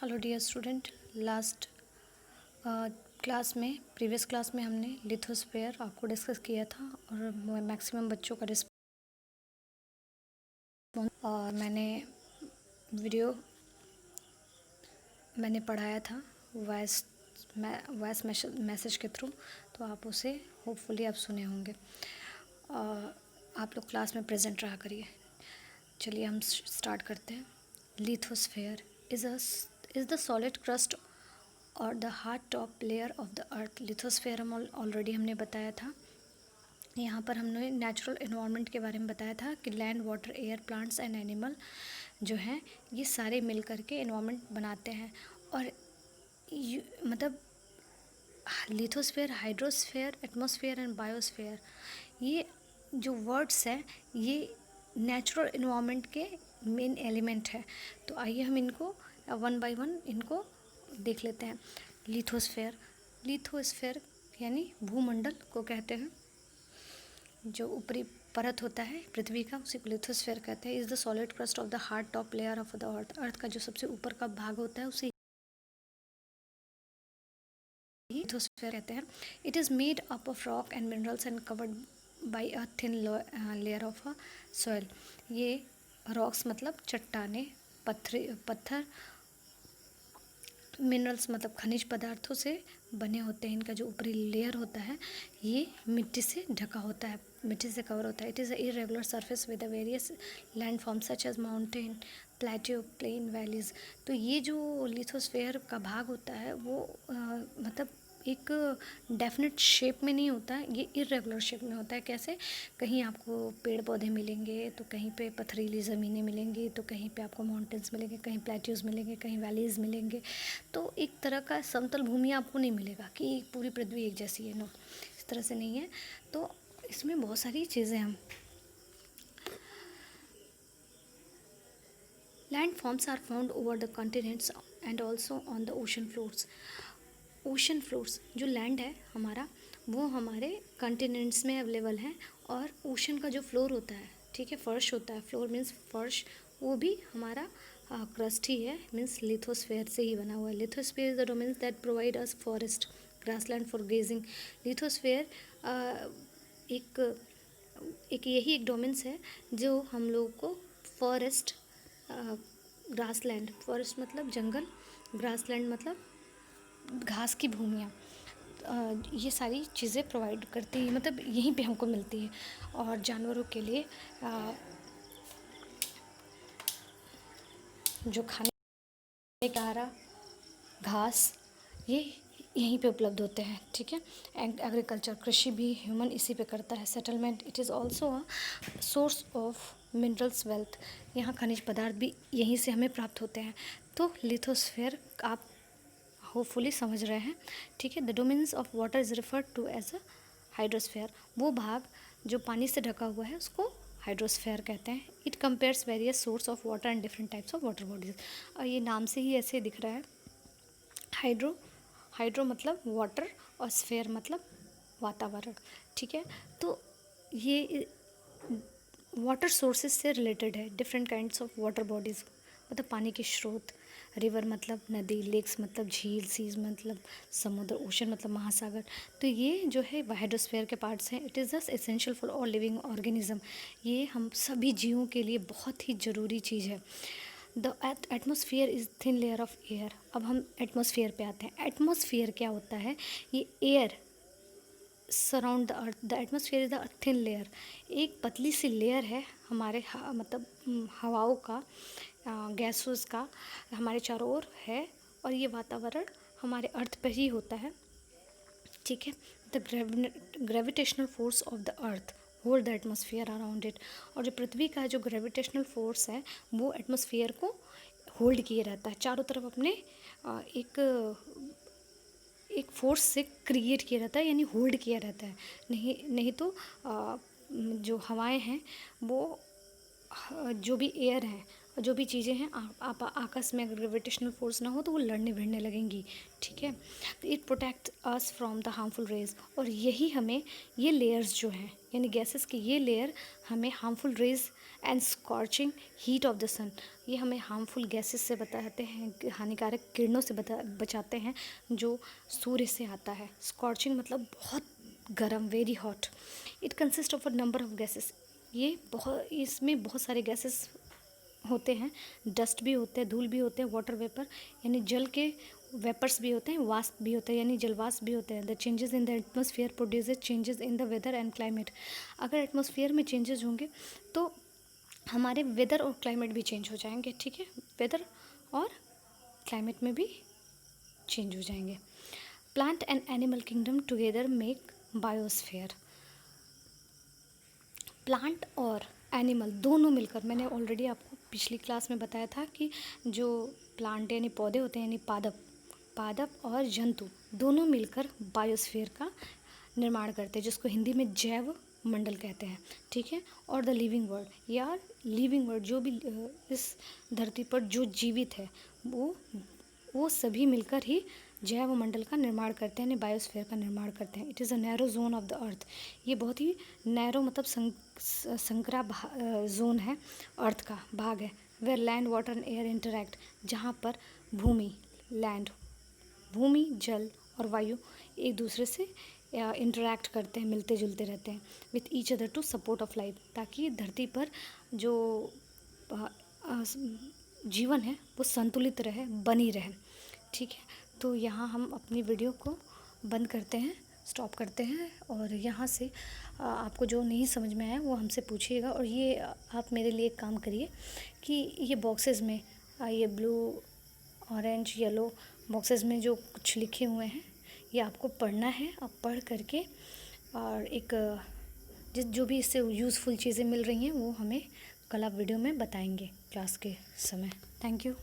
Hello dear student. Last class में previous class में हमने लिथोस्फीयर आपको डिस्कस किया था और मैक्सिमम बच्चों का रिस्पॉन्स और वीडियो मैंने पढ़ाया था वॉइस मैसेज के थ्रू, तो आप उसे होपफुली आप सुने होंगे। आप लोग क्लास में प्रेजेंट रहा करिए। चलिए हम स्टार्ट करते हैं। Lithosphere is the solid crust और the hard top layer of the earth. Lithosphere हम ऑलरेडी हमने बताया था। यहाँ पर हमने नेचुरल इन्वायरमेंट के बारे में बताया था कि land, water, air, plants and animal जो हैं ये सारे मिल कर के इन्वायरमेंट बनाते हैं। और मतलब lithosphere, hydrosphere, atmosphere and biosphere, ये जो वर्ड्स हैं ये नेचुरल इन्वायरमेंट के मेन एलिमेंट है। तो आइए हम इनको वन बाय वन इनको देख लेते हैं। लिथोस्फीयर यानी भूमंडल को कहते हैं। जो ऊपरी परत होता है पृथ्वी का उसी को लिथोस्फीयर कहते हैं। Is the solid crust of the hard top layer of the earth. Earth का जो सबसे ऊपर का भाग होता है उसे लिथोस्फीयर कहते हैं। It is made up of rock and minerals and covered by a thin layer of a soil. ये रॉक्स मतलब चट्टाने, पत्थर, मिनरल्स मतलब खनिज पदार्थों से बने होते हैं। इनका जो ऊपरी लेयर होता है ये मिट्टी से ढका होता है, मिट्टी से कवर होता है। It is a irregular surface with various land form such as mountain, plateau, plain, valleys. तो ये जो लिथोस्फीयर का भाग होता है वो मतलब एक डेफिनेट शेप में नहीं होता है, ये इरेगुलर शेप में होता है। कैसे? कहीं आपको पेड़ पौधे मिलेंगे तो कहीं पे पथरीली ज़मीनें मिलेंगी, तो कहीं पे आपको माउंटेन्स मिलेंगे, कहीं प्लेट्यूज़ मिलेंगे, कहीं वैलीज़ मिलेंगे। तो एक तरह का समतल भूमि आपको नहीं मिलेगा कि पूरी पृथ्वी एक जैसी है। नो, इस तरह से नहीं है। तो इसमें बहुत सारी चीज़ें हैं। Land forms are found over the continents and also on the ocean floors. Ocean floors जो लैंड है हमारा वो हमारे कॉन्टिनेंट्स में अवेलेबल है। और ओशन का जो फ्लोर होता है, ठीक है, फर्श होता है, फ्लोर मीन्स फर्श, वो भी हमारा क्रस्ट ही है, मीन्स लिथोस्फीयर से ही बना हुआ है। Lithosphere is the domains that provide us forest, grassland for grazing. Lithosphere एक एक यही एक डोमेन्स है जो हम लोग को फॉरेस्ट, ग्रासलैंड, फॉरेस्ट मतलब जंगल, ग्रासलैंड मतलब घास की भूमियाँ, ये सारी चीज़ें प्रोवाइड करती है, मतलब यहीं पे हमको मिलती है। और जानवरों के लिए जो खाने का चारा, घास, ये यहीं पे उपलब्ध होते हैं, ठीक है। एग्रीकल्चर, कृषि भी ह्यूमन इसी पे करता है। Settlement, it is also a source of minerals wealth. यहाँ खनिज पदार्थ भी यहीं से हमें प्राप्त होते हैं। तो लिथोस्फीयर आप होपफुली समझ रहे हैं, ठीक है। The domains of water is referred to as a hydrosphere. वो भाग जो पानी से ढका हुआ है उसको हाइड्रोस्फीयर कहते हैं। It compares various source of water and different types of water bodies. और ये नाम से ही ऐसे दिख रहा है। हाइड्रो मतलब वाटर और स्फीयर मतलब वातावरण, ठीक है। तो ये वाटर सोर्सेज से रिलेटेड है। Different kinds of water bodies मतलब पानी के स्रोत। रिवर मतलब नदी, लेक्स मतलब झील, सीज मतलब समुद्र, ओशन मतलब महासागर। तो ये जो है हाइड्रोस्फीयर के पार्ट्स हैं। It is just essential for all living organism. ये हम सभी जीवों के लिए बहुत ही ज़रूरी चीज़ है। The atmosphere is thin layer of air. अब हम एटमोसफियर पे आते हैं। एटमोसफियर क्या होता है? ये air surround the earth. The atmosphere is the thin layer. एक पतली सी लेयर है हमारे मतलब हवाओं का, गैसेस का हमारे चारों ओर है। और ये वातावरण हमारे अर्थ पर ही होता है, ठीक है। The gravitational force of the earth hold the atmosphere around it. और जो पृथ्वी का जो ग्रेविटेशनल फोर्स है वो एटमोसफियर को होल्ड किए रहता है चारों तरफ अपने एक फोर्स से क्रिएट किया रहता है, यानी होल्ड किया रहता है। नहीं तो जो हवाएं हैं वो जो भी एयर है, जो भी चीज़ें हैं, आप आकाश में अगर ग्रेविटेशनल फोर्स ना हो तो वो लड़ने भिड़ने लगेंगी, ठीक है। तो it protect us from the harmful rays. और यही हमें ये लेयर्स जो हैं यानी गैसेस की ये लेयर हमें harmful rays and scorching heat of the sun, ये हमें हार्मफुल गैसेस से बताते हैं, हानिकारक किरणों से बचाते हैं जो सूर्य से आता है। स्कॉर्चिंग मतलब बहुत गर्म, very hot. It consist of a number of gases. ये इसमें बहुत सारे गैसेस होते हैं, डस्ट भी होते हैं, धूल भी होते हैं, वाटर वेपर यानी जल के वेपर्स भी होते हैं, वाष्प भी होते हैं यानी जलवाष्प भी होते हैं। The changes in the atmosphere produces changes in the weather and climate. अगर एटमॉस्फेयर में चेंजेस होंगे तो हमारे वेदर और क्लाइमेट भी चेंज हो जाएंगे, ठीक है। वेदर और क्लाइमेट में भी चेंज हो जाएंगे। Plant and animal kingdom together make biosphere. Plant और एनिमल दोनों मिलकर, मैंने ऑलरेडी आपको पिछली क्लास में बताया था कि जो प्लांट यानी पौधे होते हैं यानी पादप और जंतु दोनों मिलकर बायोस्फीयर का निर्माण करते हैं, जिसको हिंदी में जैव मंडल कहते हैं, ठीक है। और द लिविंग वर्ल्ड या लिविंग वर्ल्ड, जो भी इस धरती पर जो जीवित है वो सभी मिलकर ही जैव मंडल का निर्माण करते हैं, बायोस्फीयर का निर्माण करते हैं। It is a narrow zone of the अर्थ। ये बहुत ही नैरो मतलब संकरा जोन है, अर्थ का भाग है। Where land water and air interact, जहाँ पर भूमि जल और वायु एक दूसरे से इंटरैक्ट करते हैं, मिलते जुलते रहते हैं with each other to support of life, ताकि धरती पर जो जीवन है वो संतुलित रहे, बनी रहे, ठीक है। तो यहाँ हम अपनी वीडियो को बंद करते हैं, स्टॉप करते हैं। और यहाँ से आपको जो नहीं समझ में आया वो हमसे पूछिएगा। और ये आप मेरे लिए एक काम करिए कि ये बॉक्सेस में ये ब्लू, ऑरेंज, येलो बॉक्सेस में जो कुछ लिखे हुए हैं ये आपको पढ़ना है। आप पढ़ करके और एक जो भी इससे यूज़फुल चीज़ें मिल रही हैं वो हमें कल आप वीडियो में बताएंगे क्लास के समय। Thank you.